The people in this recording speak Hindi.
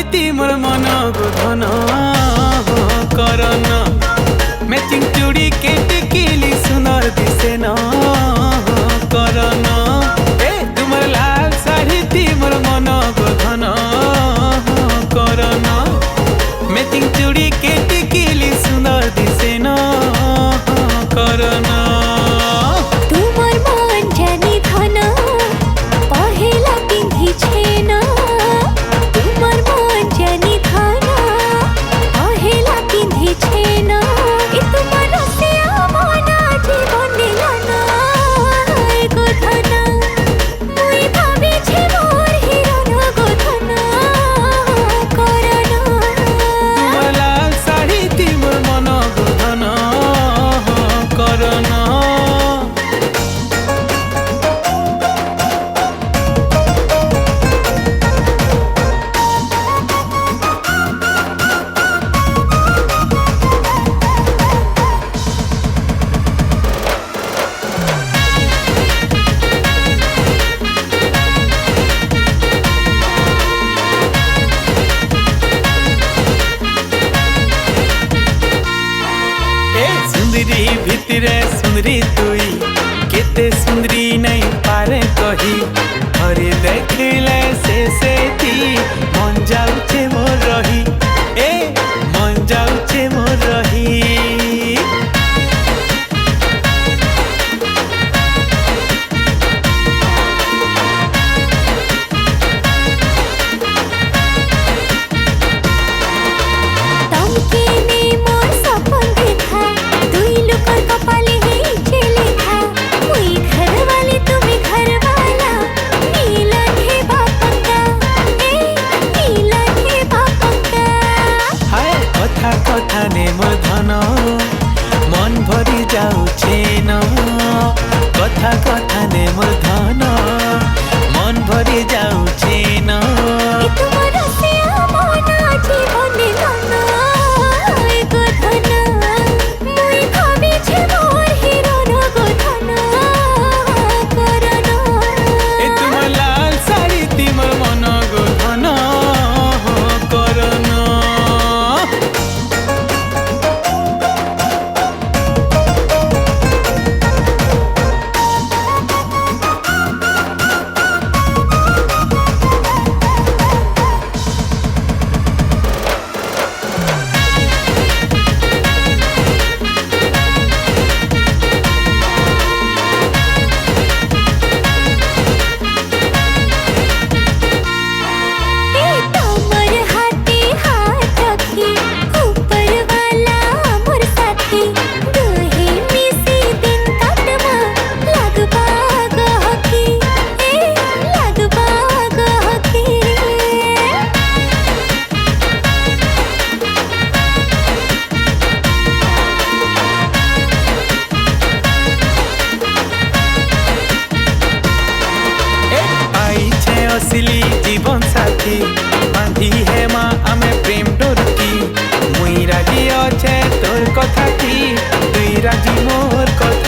साड़ी मोर मन गोधन करना मैचिंग चूड़ी के टिकिली सुनर दिसे न करना तुमर लाल साड़ी मोर मन गोधन करना मैचिंग चूड़ी के टिकिली सुनर दिसे न करना तुमर मन जानी धन पहेला पिंधी छेना तुमर मन जानी धन पहेला पिंधी छेना ए तुमर से मना जीवन लाना गो धन मुई भाबी छे मोर हिरन गो धन करना तुमर लाल साड़ी मोर मन गोधन करना सुंदरी भितरे सुंदरी तुई केते सुंदरी नहीं पारे कही हरे देखले से थी मन जाउछे मोर रही मन जाउछे मोर रही तमके ने मोर सपन देखा दुई लुकर कपाले है चले था मुई घर वाली तुम्हें घर वाला नीला थे बापका नीला थे बापका हाय कथा कथा ने मोर धन मन भरी जाउछे न कथा कथा ने मोर धन मन भरी जाउछे न ए तुमर से मना जीवन लाना गो धन मुई भाबी छे मोर हिरन गो धन करना तुमर लाल साड़ी मोर मन गोधन करना तमर हाथे हाथ रखी ऊपर वाला मोर साथी दुहे मिसी दिन काटमा लगबा गहकी लगबा गहकी आई छे असली जीवन साथी बांधी है माँ आमे प्रेम डोरकी मुई राजी अच्छे तोर कथा की तुई राजी मोर कथा